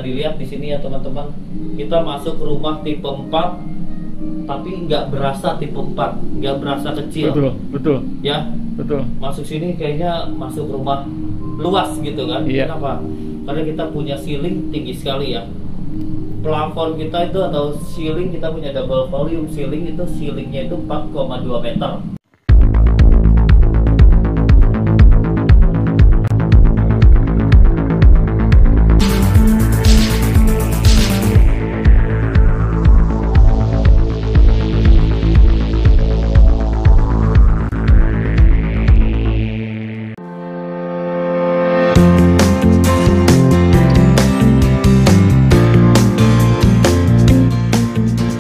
dilihat di sini ya teman-teman, kita masuk rumah tipe 4 tapi nggak berasa tipe 4, nggak berasa kecil. Betul. Ya, Betul. masuk sini kayaknya masuk rumah luas gitu kan. Iya. Kenapa? Karena kita punya ceiling tinggi sekali ya. Plafon kita itu atau ceiling, kita punya double volume ceiling, itu ceilingnya itu 4,2 meter.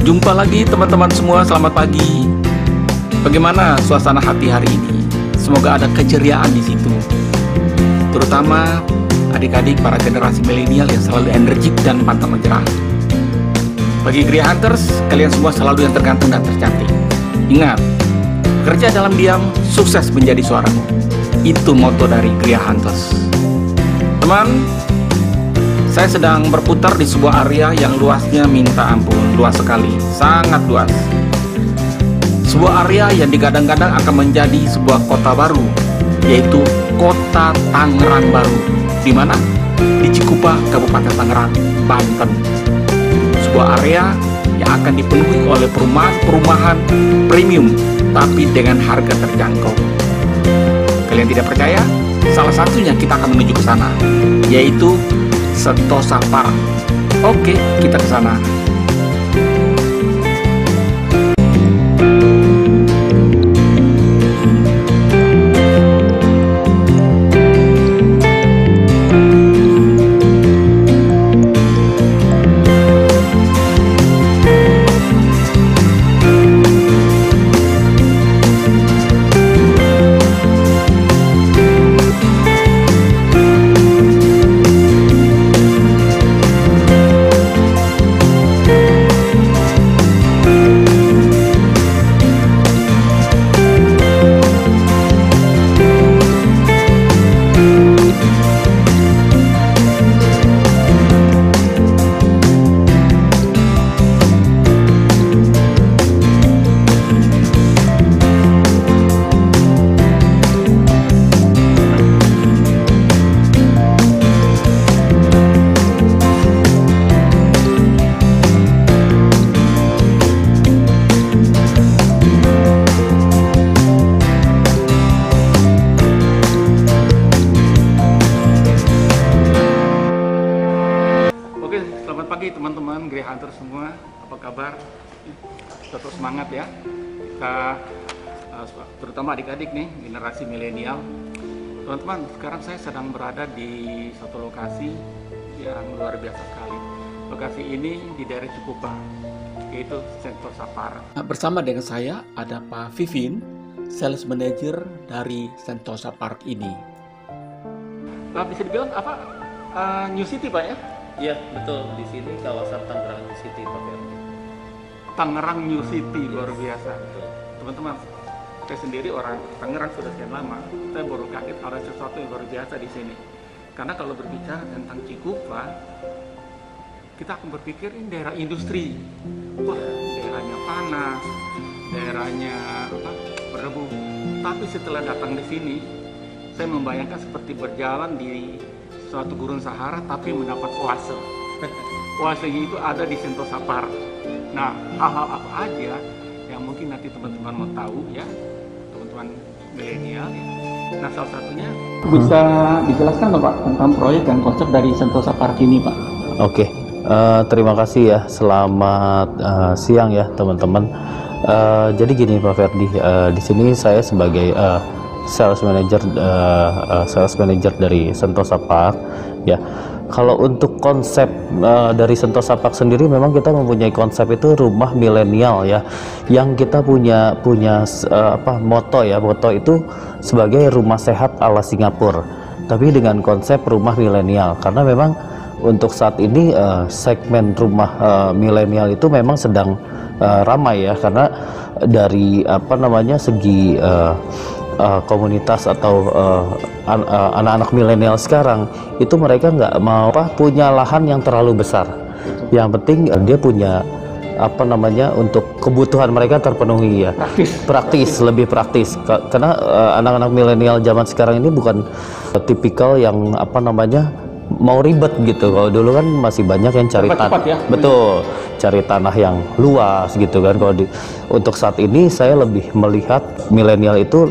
Jumpa lagi teman-teman semua, selamat pagi. Bagaimana suasana hati hari ini? Semoga ada keceriaan di situ. Terutama adik-adik para generasi milenial yang selalu energik dan pantang menyerah. Bagi Gria Hunters, kalian semua selalu yang terganteng dan tercantik. Ingat, bekerja dalam diam, sukses menjadi suaramu. Itu moto dari Gria Hunters. Teman, saya sedang berputar di sebuah area yang luasnya minta ampun, luas sekali, sangat luas. Sebuah area yang digadang-gadang akan menjadi sebuah kota baru, yaitu Kota Tangerang Baru. Di mana? Di Cikupa, Kabupaten Tangerang, Banten. Sebuah area yang akan dipenuhi oleh perumahan premium, tapi dengan harga terjangkau. Kalian tidak percaya? Salah satunya kita akan menuju ke sana, yaitu Sentosa Park. Oke, kita ke sana. Teman-teman Gria Hunter semua, apa kabar? Tetap semangat ya. Kita terutama adik-adik nih, generasi milenial. Teman-teman, sekarang saya sedang berada di satu lokasi yang luar biasa sekali. Lokasi ini di daerah Cikupa, yaitu Sentosa Park. Bersama dengan saya ada Pak Vivin, sales manager dari Sentosa Park ini. Bisa dibilang apa? New City Pak ya? Iya, betul. Di sini kawasan Tangerang New City, Pak Ferdi. Tangerang New City, luar biasa. Betul. Teman-teman, saya sendiri orang Tangerang sudah sekian lama. Saya baru kaget ada sesuatu yang luar biasa di sini. Karena kalau berbicara tentang Cikupa, kita akan berpikir ini daerah industri. Wah, daerahnya panas, daerahnya berdebu. Tapi setelah datang di sini, saya membayangkan seperti berjalan di suatu gurun Sahara tapi mendapat oase. Oasenya itu ada di Sentosa Park. Nah, hal-hal apa aja yang mungkin nanti teman-teman mau tahu ya, teman-teman milenial ya. Nah, salah satunya bisa dijelaskan Pak tentang proyek dan konsep dari Sentosa Park ini Pak. Oke, terima kasih ya. Selamat siang ya teman-teman. Jadi gini Pak Ferdi, di sini saya sebagai sales manager dari Sentosa Park ya. Kalau untuk konsep dari Sentosa Park sendiri, memang kita mempunyai konsep itu rumah milenial ya, yang kita punya moto ya. Moto itu sebagai rumah sehat ala Singapura, tapi dengan konsep rumah milenial. Karena memang untuk saat ini segmen rumah milenial itu memang sedang ramai ya, karena dari segi komunitas atau anak-anak milenial sekarang itu mereka nggak mau punya lahan yang terlalu besar. Yang penting dia punya untuk kebutuhan mereka terpenuhi ya. Praktis, lebih praktis. Karena anak-anak milenial zaman sekarang ini bukan tipikal yang mau ribet gitu. Kalau dulu kan masih banyak yang cari tanah, ya? Betul, cari tanah yang luas gitu kan. Kalau untuk saat ini saya lebih melihat milenial itu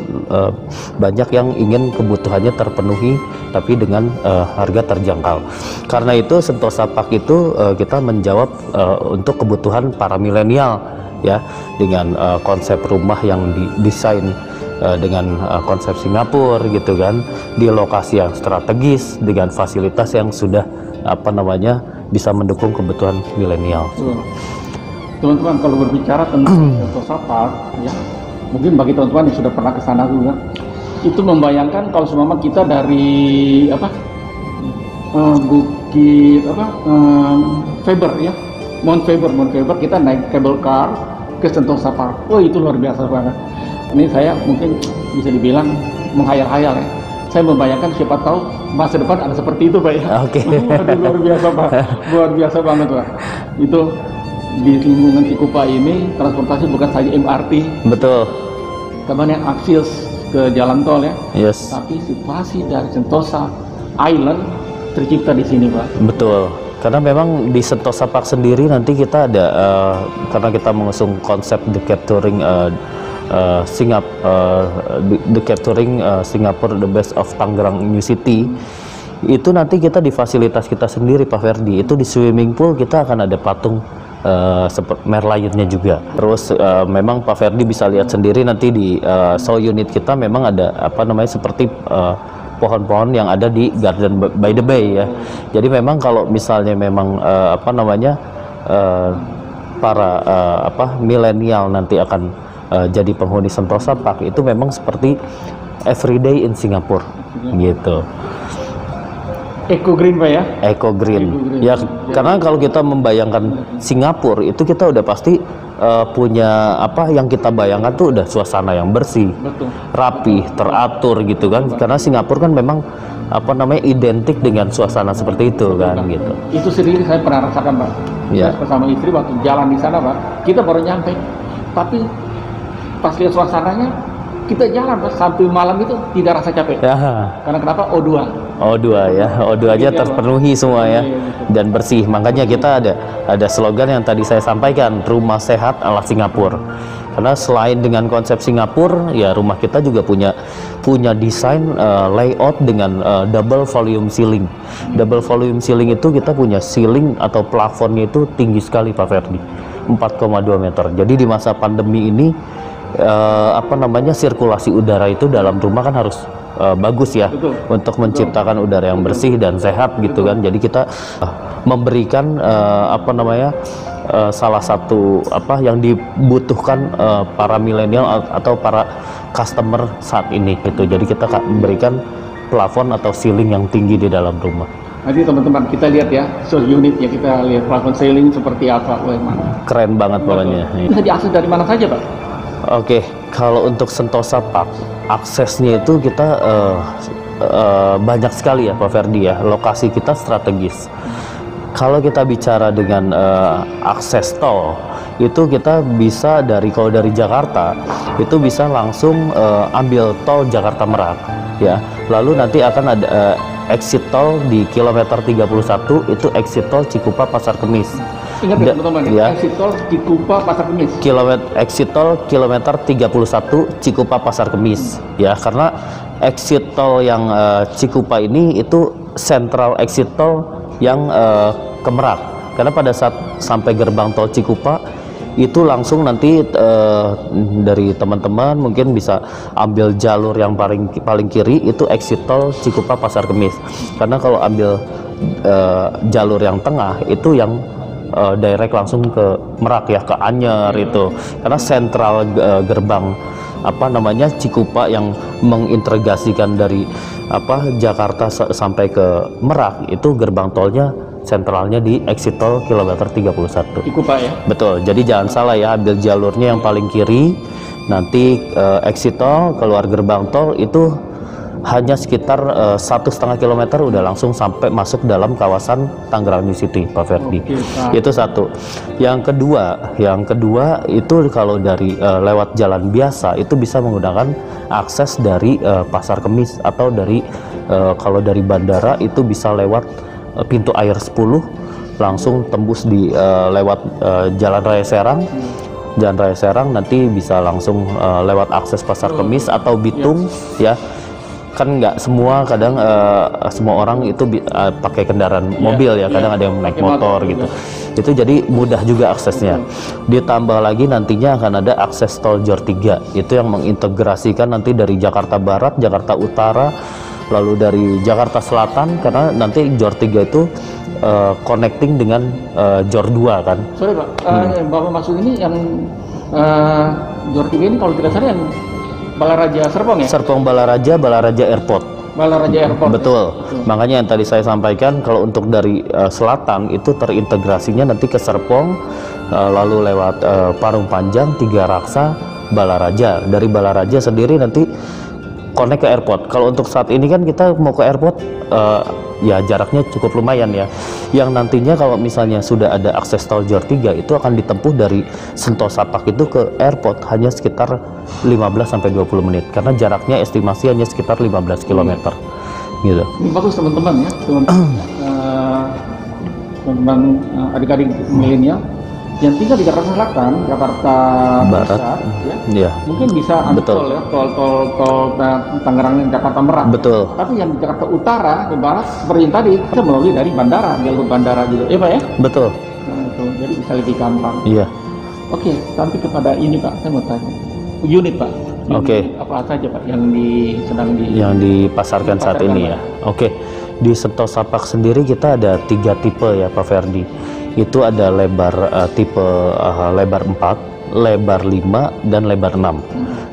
banyak yang ingin kebutuhannya terpenuhi, tapi dengan harga terjangkau. Karena itu Sentosa Park itu kita menjawab untuk kebutuhan para milenial ya, dengan konsep rumah yang didesain dengan konsep Singapura gitu kan, di lokasi yang strategis dengan fasilitas yang sudah bisa mendukung kebutuhan milenial. Teman-teman, kalau berbicara tentang Sentosa Park ya, mungkin bagi teman-teman yang sudah pernah ke sana juga, itu membayangkan kalau seumpama kita dari Bukit Faber ya, Mount Faber kita naik cable car ke Sentosa Park. Oh, itu luar biasa banget. Ini saya mungkin bisa dibilang menghayal-hayal ya. Saya membayangkan siapa tahu masa depan ada seperti itu Pak ya. Oke. Waduh, luar biasa Pak, luar biasa banget Pak. Itu di lingkungan Cikupa ini transportasi bukan saja MRT. Betul. Kemudian akses ke jalan tol ya. Yes. Tapi situasi dari Sentosa Island tercipta di sini Pak. Betul. Karena memang di Sentosa Park sendiri nanti kita ada karena kita mengusung konsep the capturing Singapore the best of Tangerang New City. Itu nanti kita di fasilitas kita sendiri Pak Ferdi, itu di swimming pool kita akan ada patung Merlionnya juga. Terus memang Pak Ferdi bisa lihat sendiri nanti di show unit kita memang ada seperti pohon-pohon yang ada di Garden by the Bay ya. Jadi memang kalau misalnya memang para milenial nanti akan jadi penghuni Sentosa Park, itu memang seperti everyday in Singapore gitu. Eco Green Pak ya? Eco Green. Ya, karena kalau kita membayangkan Singapura itu kita udah pasti punya yang kita bayangkan tuh udah suasana yang bersih, betul, rapi, teratur gitu kan. Karena Singapura kan memang identik dengan suasana seperti itu kan gitu. Itu sendiri saya pernah rasakan Pak. Ya. Bersama istri waktu jalan di sana Pak. Kita baru nyampe, tapi pas lihat suasananya kita jalan Pak, sampai malam itu tidak rasa capek. Ya. Karena kenapa? O2 ya, O2 aja terpenuhi semua ya, dan bersih. Makanya kita ada slogan yang tadi saya sampaikan, rumah sehat ala Singapura. Karena selain dengan konsep Singapura ya, rumah kita juga punya desain layout dengan double volume ceiling. Double volume ceiling itu kita punya ceiling atau plafonnya itu tinggi sekali Pak Ferdi, 4,2 meter. Jadi di masa pandemi ini sirkulasi udara itu dalam rumah kan harus bagus ya. Betul. Untuk menciptakan udara yang bersih dan sehat gitu kan. Jadi kita memberikan salah satu yang dibutuhkan para milenial atau para customer saat ini gitu. Jadi kita memberikan plafon atau ceiling yang tinggi di dalam rumah. Nanti teman-teman kita lihat ya, show unitnya, kita lihat plafon ceiling seperti apa. Keren banget pokoknya. Bisa diakses dari mana saja Pak? Oke, kalau untuk Sentosa Park aksesnya itu kita banyak sekali ya Pak Ferdi ya. Lokasi kita strategis. Kalau kita bicara dengan akses tol, itu kita bisa kalau dari Jakarta itu bisa langsung ambil tol Jakarta Merak ya. Lalu nanti akan ada exit tol di kilometer 31, itu exit tol Cikupa Pasar Kemis. Ingat ya teman-teman ya, exit tol Cikupa Pasar Kemis. Exit tol kilometer 31 Cikupa Pasar Kemis ya, karena exit tol yang Cikupa ini itu central exit tol yang ke Merak. Karena pada saat sampai gerbang tol Cikupa itu langsung nanti dari teman-teman mungkin bisa ambil jalur yang paling kiri, itu exit tol Cikupa Pasar Kemis. Karena kalau ambil jalur yang tengah itu yang direct langsung ke Merak ya, ke Anyer itu. Karena sentral gerbang Cikupa yang mengintegrasikan dari Jakarta sampai ke Merak, itu gerbang tolnya sentralnya di exit tol kilometer 31 Cikupa ya. Betul. Jadi jangan salah ya, ambil jalurnya yang paling kiri Nanti exit tol, keluar gerbang tol itu hanya sekitar 1,5 kilometer udah langsung sampai masuk dalam kawasan Tangerang New City, Pak Ferdi. Itu satu. Yang kedua itu kalau dari lewat jalan biasa itu bisa menggunakan akses dari Pasar Kemis, atau dari kalau dari bandara itu bisa lewat pintu air 10 langsung tembus di lewat Jalan Raya Serang. Jalan Raya Serang nanti bisa langsung lewat akses Pasar Kemis atau Bitung, ya. Kan nggak semua, kadang semua orang itu pakai kendaraan mobil ya, kadang ada yang naik motor gitu. Itu jadi mudah juga aksesnya. Ditambah lagi nantinya akan ada akses tol Jor 3, itu yang mengintegrasikan nanti dari Jakarta Barat, Jakarta Utara, lalu dari Jakarta Selatan, karena nanti Jor 3 itu connecting dengan Jor 2 kan. Sorry Pak, yang Bapak maksud ini yang Jor 3 ini kalau tidak salah yang Balaraja Serpong ya? Serpong Balaraja Airport. Balaraja Airport. Betul. Makanya yang tadi saya sampaikan, kalau untuk dari selatan itu terintegrasinya nanti ke Serpong, lalu lewat Parung Panjang, Tiga Raksa, Balaraja. Dari Balaraja sendiri nanti connect ke airport. Kalau untuk saat ini kan kita mau ke airport, ya jaraknya cukup lumayan ya. Yang nantinya kalau misalnya sudah ada akses tol Jor 3 itu akan ditempuh dari Sentosa Park itu ke airport hanya sekitar 15-20 menit, karena jaraknya estimasi hanya sekitar 15 km gitu. Ini bagus teman-teman ya, teman-teman adik-adik milenial yang tinggal di Jakarta Selatan, Jakarta Barat, ya. Mungkin bisa ambil tol ya, tol Tangerang dan Jakarta Merak. Betul. Tapi yang di Jakarta Utara ke barat seperti yang tadi kita melalui dari bandara, jalur bandara gitu, ya Pak ya? Betul. Nah, itu jadi bisa lebih gampang. Iya. Oke, sampai kepada ini Pak, saya mau tanya. Unit Pak. Oke. Apa saja Pak yang yang dipasarkan saat ini ya? Oke. Di Sentosa Park sendiri kita ada 3 tipe ya Pak Ferdi. Itu ada lebar tipe lebar 4, lebar 5, dan lebar 6.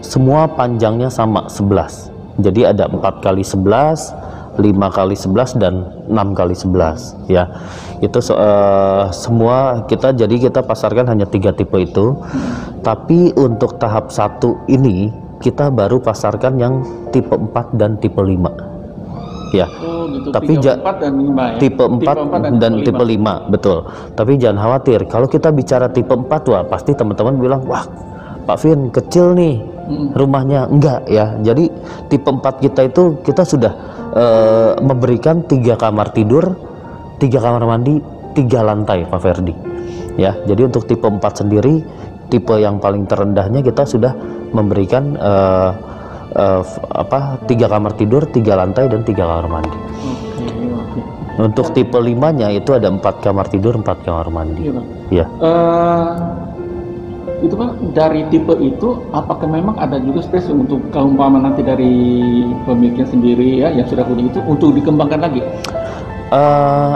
Semua panjangnya sama 11. Jadi ada 4x11, 5x11, dan 6x11 ya. Itu semua kita pasarkan hanya 3 tipe itu. Tapi untuk tahap 1 ini kita baru pasarkan yang tipe 4 dan tipe 5 ya. Gitu. Tapi tipe 4 dan 5 ya? Tipe 4 dan tipe 5, betul. Tapi jangan khawatir, kalau kita bicara tipe 4, wah pasti teman-teman bilang, wah Pak Vin kecil nih rumahnya. Enggak ya, jadi tipe 4 kita itu kita sudah memberikan 3 kamar tidur, 3 kamar mandi, 3 lantai Pak Ferdi ya. Jadi untuk tipe 4 sendiri, tipe yang paling terendahnya kita sudah memberikan 3 kamar tidur, 3 lantai, dan 3 kamar mandi. Untuk tipe 5-nya itu ada 4 kamar tidur, 4 kamar mandi. Iya. Itu Pak, dari tipe itu apakah memang ada juga space untuk kalau umpama nanti dari pemiliknya sendiri ya yang sudah punya itu untuk dikembangkan lagi?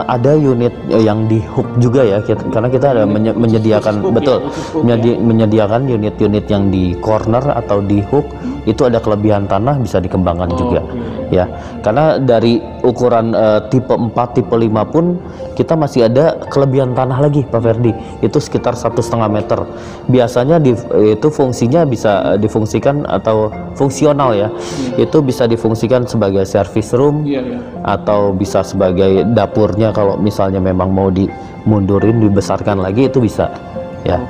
Ada unit yang di hook juga ya, karena kita ada menyediakan menyediakan unit-unit yang di corner atau di hook. Itu ada kelebihan tanah, bisa dikembangkan juga ya. Karena dari ukuran tipe 4, tipe 5 pun kita masih ada kelebihan tanah lagi Pak Ferdi. Itu sekitar 1,5 meter. Biasanya itu fungsinya bisa difungsikan atau fungsional ya. Itu bisa difungsikan sebagai service room atau bisa sebagai dapurnya kalau misalnya memang mau dimundurin, dibesarkan lagi, itu bisa ya.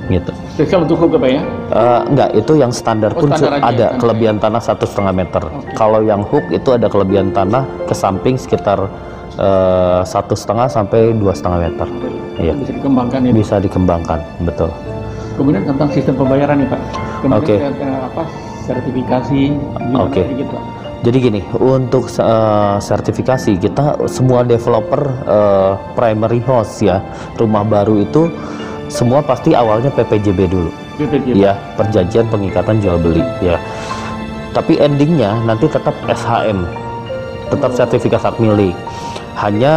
Gitu. Spesial untuk hook apa ya? Enggak, itu yang standar pun ada kelebihan tanah 1,5 meter. Kalau yang hook itu ada kelebihan tanah ke samping sekitar 1,5 sampai 2,5 meter. Iya. Bisa dikembangkan ya? Bisa dikembangkan, betul. Kemudian tentang sistem pembayaran nih Pak. Kemudian sertifikasi. Oke. Jadi gini, untuk sertifikasi kita semua developer primary house ya, rumah baru itu semua pasti awalnya PPJB dulu. Ya, perjanjian pengikatan jual beli ya. Tapi endingnya nanti tetap SHM, tetap sertifikat hak milik. Hanya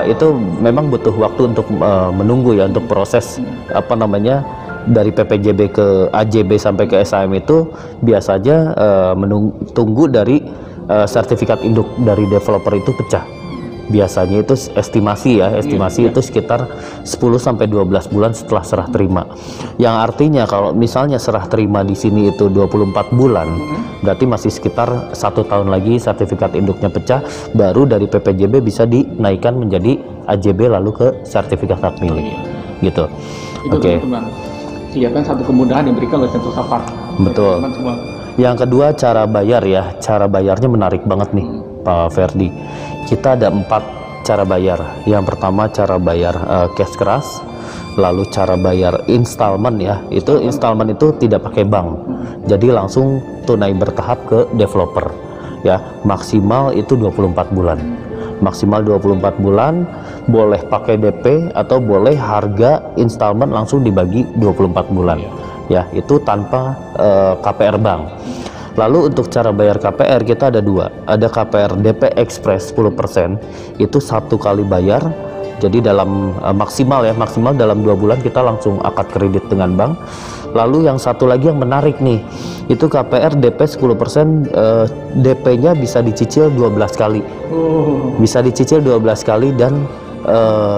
itu memang butuh waktu untuk menunggu ya, untuk proses dari PPJB ke AJB sampai ke SHM itu biasanya tunggu dari sertifikat induk dari developer itu pecah. Biasanya itu estimasi ya, estimasi itu sekitar 10 sampai 12 bulan setelah serah terima. Yang artinya kalau misalnya serah terima di sini itu 24 bulan, berarti masih sekitar 1 tahun lagi sertifikat induknya pecah, baru dari PPJB bisa dinaikkan menjadi AJB lalu ke sertifikat hak milik. Gitu. Itu teman-teman. Kelihatan satu kemudahan yang diberikan oleh Sentosa Park. Betul. Yang kedua cara bayar ya, cara bayarnya menarik banget nih Pak Ferdi. Kita ada 4 cara bayar. Yang pertama cara bayar cash keras, lalu cara bayar installment ya. Itu installment itu tidak pakai bank, jadi langsung tunai bertahap ke developer ya. Maksimal itu 24 bulan. Maksimal 24 bulan, boleh pakai DP atau boleh harga installment langsung dibagi 24 bulan ya. Itu tanpa KPR bank. Lalu untuk cara bayar KPR kita ada 2. Ada KPR DP Express 10%, itu 1 kali bayar. Jadi dalam maksimal dalam 2 bulan kita langsung akad kredit dengan bank. Lalu yang satu lagi yang menarik nih, itu KPR DP 10%, DP-nya bisa dicicil 12 kali. Bisa dicicil 12 kali dan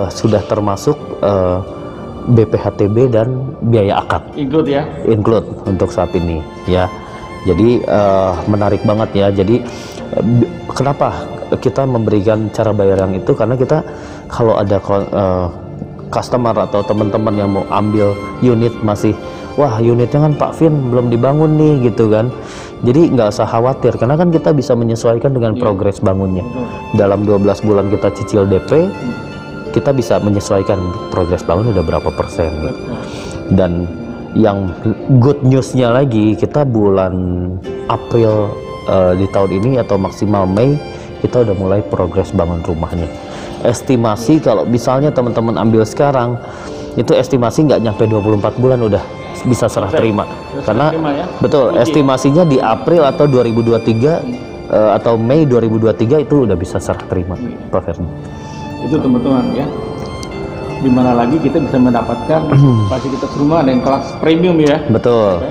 sudah termasuk BPHTB dan biaya akad. Include ya? Include untuk saat ini ya. Jadi menarik banget ya. Jadi kenapa kita memberikan cara bayar yang itu? Karena kita kalau ada customer atau teman-teman yang mau ambil unit masih, wah unitnya kan Pak Vin belum dibangun nih gitu kan. Jadi nggak usah khawatir karena kan kita bisa menyesuaikan dengan progres bangunnya. Dalam 12 bulan kita cicil DP, kita bisa menyesuaikan progres bangun udah berapa persen gitu. Dan yang good newsnya lagi, kita bulan April di tahun ini atau maksimal Mei kita udah mulai progres bangun rumahnya. Estimasi kalau misalnya teman-teman ambil sekarang itu estimasi nggak nyampe 24 bulan udah bisa serah terima. Karena ya? Betul, estimasinya di April atau 2023 atau Mei 2023 itu udah bisa serah terima, Pak Ferdi. Itu teman-teman ya. Dimana lagi kita bisa mendapatkan fasilitas rumah dengan kelas premium ya. Betul.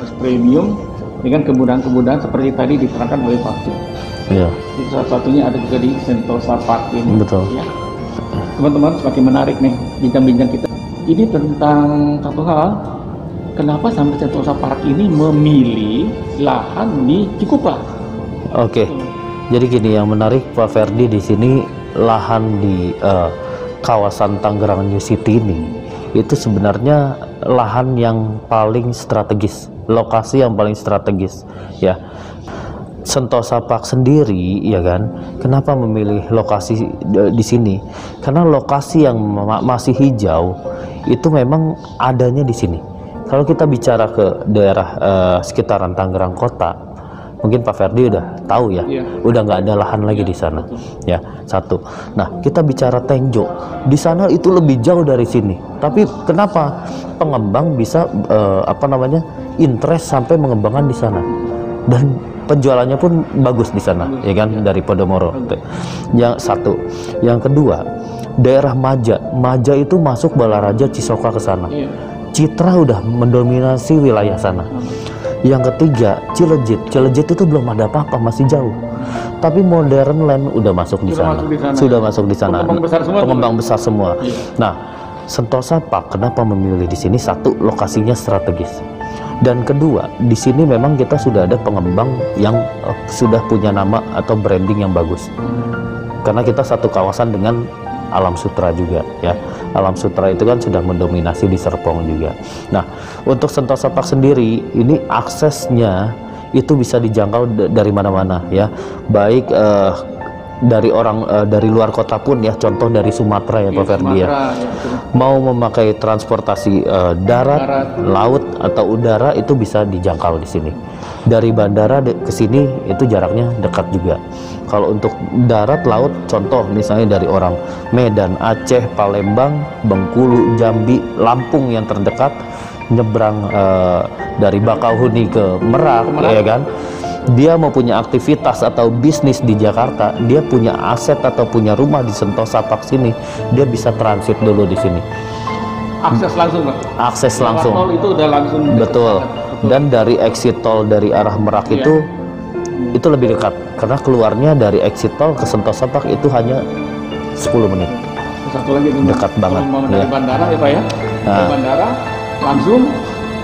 Kelas premium dengan kemudahan-kemudahan seperti tadi diterangkan oleh Pak Vin. Iya. Itu salah satunya ada juga di Sentosa Park ini. Betul. Ya. Teman-teman semakin menarik nih bincang-bincang kita. Ini tentang satu hal, kenapa sampai Sentosa Park ini memilih lahan di Cikupa? Oke. Jadi gini, yang menarik Pak Ferdi di sini lahan di kawasan Tangerang New City ini itu sebenarnya lahan yang paling strategis, lokasi yang paling strategis ya. Sentosa Park sendiri ya kan, kenapa memilih lokasi di sini? Karena lokasi yang masih hijau itu memang adanya di sini. Kalau kita bicara ke daerah sekitaran Tangerang Kota, mungkin Pak Ferdi udah tahu ya, udah nggak ada lahan lagi di sana. Ya, satu. Nah, kita bicara Tenjo, di sana itu lebih jauh dari sini. Tapi kenapa pengembang bisa interest sampai mengembangkan di sana? Dan penjualannya pun bagus di sana, ya kan, dari Podomoro. Yang satu. Yang kedua, daerah Maja itu masuk Balaraja Cisoka ke sana. Citra udah mendominasi wilayah sana. Yang ketiga, Cilejet itu belum ada apa-apa, masih jauh. Tapi Modern Land udah masuk di sana. Sudah masuk di sana. Pengembang besar semua. Nah, Sentosa Park kenapa memilih di sini? Satu, lokasinya strategis. Dan kedua, di sini memang kita sudah ada pengembang yang sudah punya nama atau branding yang bagus. Karena kita satu kawasan dengan Alam Sutra juga ya. Alam Sutra itu kan sudah mendominasi di Serpong juga. Nah, untuk Sentosa Park sendiri ini aksesnya itu bisa dijangkau dari mana-mana ya. Baik dari luar kota pun ya, contoh dari Sumatera ya Pak Ferdi ya. Mau memakai transportasi darat, laut atau udara itu bisa dijangkau di sini. Dari bandara ke sini itu jaraknya dekat juga. Kalau untuk darat, laut, contoh misalnya dari orang Medan, Aceh, Palembang, Bengkulu, Jambi, Lampung yang terdekat, nyebrang dari Bakauheni ke Merak, ya kan. Dia mau punya aktivitas atau bisnis di Jakarta, dia punya aset atau punya rumah di Sentosa Park sini, dia bisa transit dulu di sini. Akses langsung, Pak. Akses langsung. Tol itu udah langsung. Betul. Dan dari exit tol dari arah Merak itu lebih dekat, karena keluarnya dari exit tol ke Sentosa Park itu hanya 10 menit. Satu lagi teman, Dekat banget, kalau mau dari ya. bandara ya Pak ya, Nah. dari bandara langsung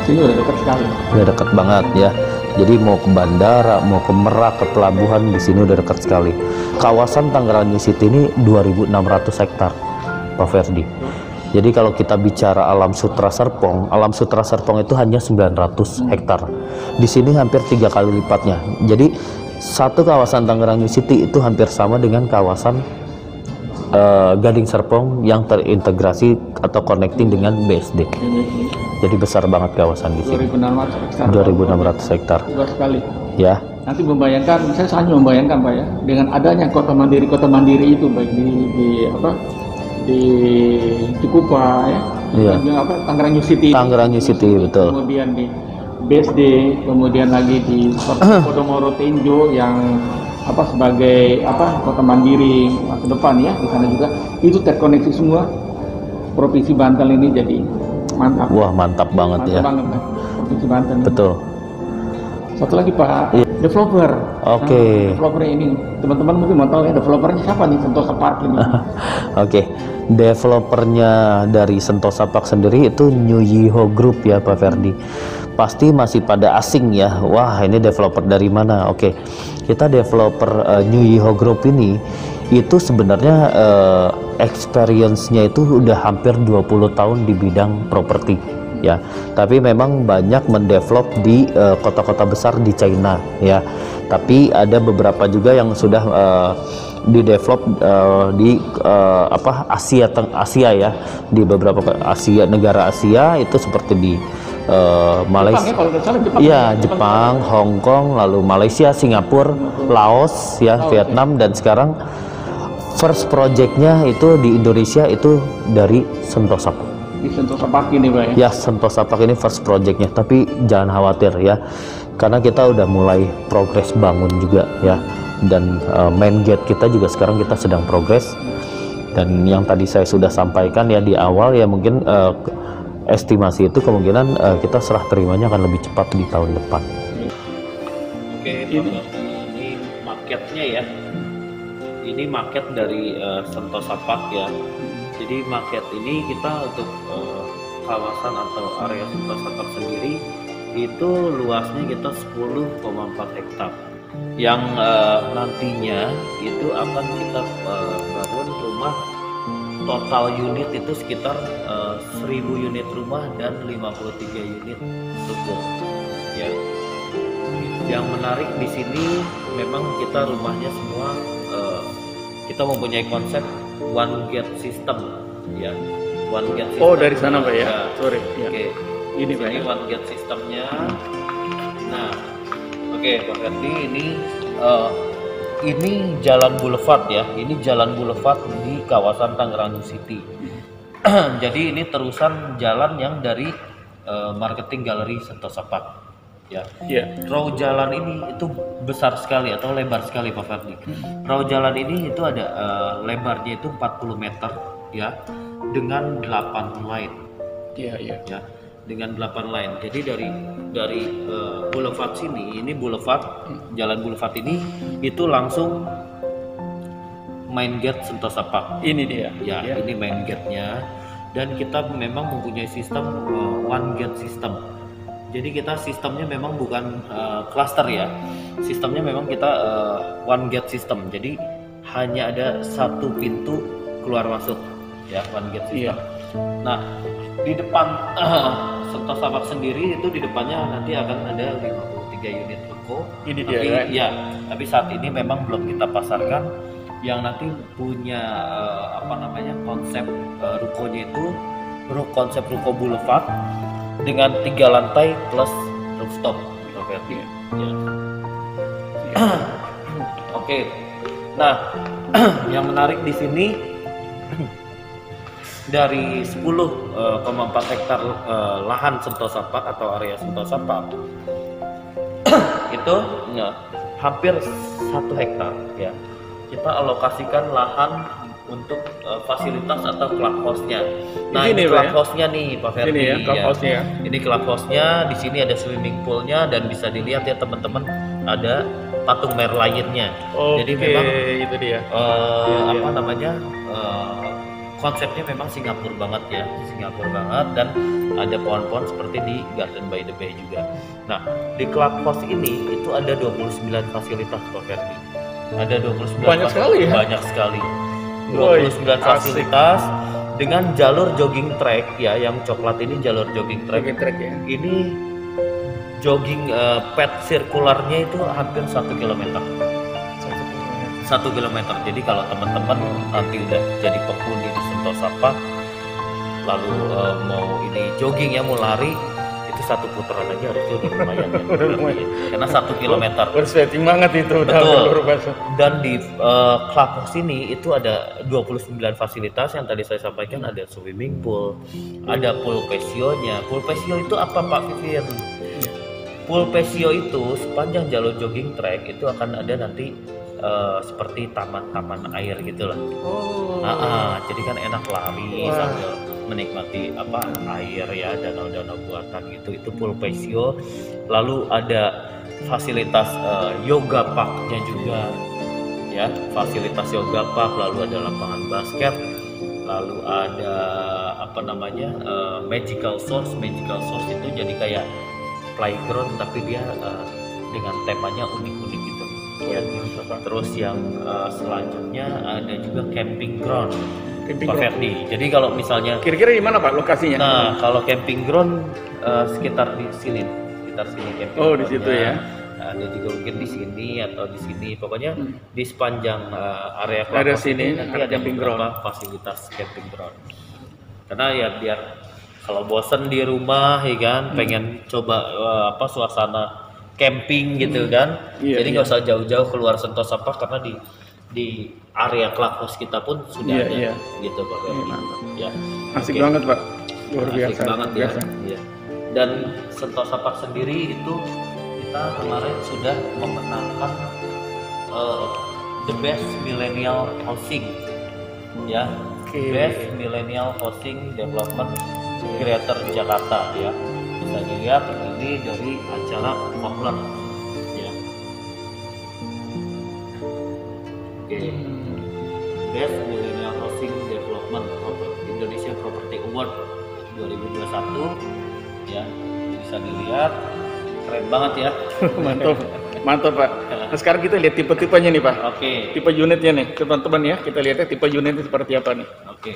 sini udah dekat sekali. Udah dekat banget ya. Jadi mau ke bandara, mau ke Merak, ke pelabuhan, di sini udah dekat sekali. Kawasan Tangerang New City ini 2.600 hektar, Pak Ferdi. Jadi kalau kita bicara alam Sutra Serpong itu hanya 900 hektar. Di sini hampir 3 kali lipatnya. Jadi satu kawasan Tangerang New City itu hampir sama dengan kawasan Gading Serpong yang terintegrasi atau connecting dengan BSD. Jadi besar banget kawasan di sini. 2.600 hektar. Luas sekali. Ya. Nanti membayangkan, saya hanya membayangkan Pak ya, dengan adanya kota mandiri itu baik di Cikupa ya, Iya. Tangerang New City. Tangerang New City, betul. Kemudian di BSD, kemudian lagi di Podomoro Tenjo yang sebagai kota mandiri masa depan ya, di sana juga itu terkoneksi semua. Provinsi Banten ini jadi mantap. Wah, mantap banget ya. Mantap banget Pak, Provinsi Banten. Betul. Satu lagi Pak, Iya. developer. Oke. Nah, developer ini teman-teman mungkin mau tahu ya, developernya siapa nih Sentosa Park ini? Oke, developernya dari Sentosa Park sendiri itu New Yiho Group ya Pak Ferdi. Pasti masih pada asing ya. Wah, ini developer dari mana? Oke, kita developer New Yiho Group ini itu sebenarnya experience-nya itu udah hampir 20 tahun di bidang properti ya. Tapi memang banyak mendevelop di kota-kota besar di China ya. Tapi ada beberapa juga yang sudah di-develop di Asia ya, di beberapa negara Asia itu seperti di Malaysia, Jepang, Hong Kong, lalu Malaysia, Singapura, Laos ya, Vietnam, dan sekarang first projectnya itu di Indonesia itu dari Sentosa Park. Di Sentosa Park ini Pak ya? Ya, Sentosa Park ini first projectnya, tapi jangan khawatir ya, karena kita udah mulai progres bangun juga ya, dan main gate kita juga sekarang kita sedang progres, dan yang tadi saya sudah sampaikan ya di awal ya, mungkin estimasi itu kemungkinan kita serah terimanya akan lebih cepat di tahun depan. Oke, ini marketnya ya. Ini market dari Sentosa Park ya. Jadi market ini kita untuk kawasan atau area Sentosa Park sendiri itu luasnya kita 10,4 hektar. Yang nantinya itu akan kita bangun rumah, total unit itu sekitar 1000 unit rumah dan 53 unit ruko ya. Yang menarik di sini memang kita rumahnya semua kita mempunyai konsep one gate system ya. One gate system. Oh, dari sana Pak ya? Sorry ya. Oke. Ini Pak ya, one gate sistemnya. Nah, oke Pak Ferdi, ini Jalan Boulevard ya. Ini Jalan Boulevard di kawasan Tangerang New City. Jadi ini terusan jalan yang dari marketing galeri Sentosa Park. Ya. Row jalan ini itu besar sekali atau lebar sekali Pak Ferdi. Row jalan ini itu ada lebarnya itu 40 meter ya, dengan 8 line. Iya. Ya, dengan 8 line. Jadi dari boulevard sini, ini boulevard, jalan boulevard ini itu langsung main gate Sentosa Park. Ini dia. Ya, ini main gate-nya, dan kita memang mempunyai sistem one gate system. Jadi kita sistemnya memang bukan cluster ya. Sistemnya memang kita one gate system. Jadi hanya ada satu pintu keluar masuk ya, one gate system. Nah, di depan Sentosa Park sendiri itu di depannya nanti akan ada 53 unit ruko. Ini dia ya. Tapi saat ini memang belum kita pasarkan. Yang nanti punya konsep rukonya itu konsep ruko boulevard dengan 3 lantai plus rooftop. Ya. Oke. Nah, yang menarik di sini dari 10,4 hektar lahan Sentosa Park atau area Sentosa Park itu hampir 1 hektar ya, kita alokasikan lahan untuk fasilitas atau clubhouse-nya. Nah, ini clubhouse-nya nih Pak Ferdi. Ini ya, clubhouse-nya. Ini clubhouse-nya, di sini ada swimming pool-nya, dan bisa dilihat ya teman-teman, ada patung Merlionnya. Jadi memang itu dia. apa namanya konsepnya memang Singapura banget ya, Singapura banget, dan ada pohon-pohon seperti di Garden by the Bay juga. Nah, di Clubhouse ini itu ada 29 fasilitas Pak Ferdi. Ada 29 Banyak sekali ya? Banyak sekali. Woi, 29 fasilitas dengan jalur jogging track ya, yang coklat ini jalur jogging track. Jogging track ya. Ini jogging pet sirkularnya itu hampir 1 kilometer. 1 kilometer. Jadi kalau teman-teman nanti udah jadi penghuni di Sentosa Park, lalu mau ini jogging ya, mau lari, itu 1 putaran aja harusnya udah lumayan ya. Udah lumayan. Karena 1 kilometer. Bersweating banget itu udah Betul. luar biasa. Dan di Clubhouse ini itu ada 29 fasilitas yang tadi saya sampaikan. Ada swimming pool, ada pool pesionya. Pool pesio itu apa Pak Vivien? Pool pesio itu sepanjang jalur jogging track itu akan ada nanti seperti taman-taman air gitu lah. Jadi kan enak lari sambil menikmati apa air ya, danau-danau buatan gitu. Itu pool pesio. Lalu ada fasilitas yoga parknya juga ya, fasilitas yoga park. Lalu ada lapangan basket, lalu ada apa namanya magical source. Magical source itu jadi kayak playground tapi dia dengan temanya unik-unik gitu ya. Terus yang selanjutnya ada juga camping ground Pak Ferdi. Jadi kalau misalnya Kira-kira di mana Pak lokasinya? nah kalau camping ground sekitar sini camping Oh, di situ groundnya. ya. Ada juga mungkin di sini atau di sini, pokoknya di sepanjang area Ada Clubhouse sini, ini nanti ada ada camping beberapa fasilitas camping ground. Karena ya biar kalau bosen di rumah ya kan, pengen coba apa suasana camping gitu kan. Iya, Jadi nggak usah jauh-jauh keluar Sentosa Park, karena di area Clubhouse kita pun sudah Iya, ada iya. gitu Pak Ferdi. Mantap. Ya. Asik Oke. banget Pak. Luar Asik biasa. banget luar biasa. ya. Iya. Dan Sentosa Park sendiri itu kita kemarin sudah memenangkan the best millennial housing ya. Oke. Best millennial housing development creator Jakarta ya. Bisa dilihat ini dari acara Poplar ya. Oke. Best Millennial Housing Development Indonesia Property Award 2021 ya, bisa dilihat, keren banget ya. Mantap Pak. Nah, sekarang kita lihat tipe-tipenya nih Pak. Oke. Tipe unitnya nih teman-teman ya. Kita lihatnya tipe unitnya seperti apa nih. Oke.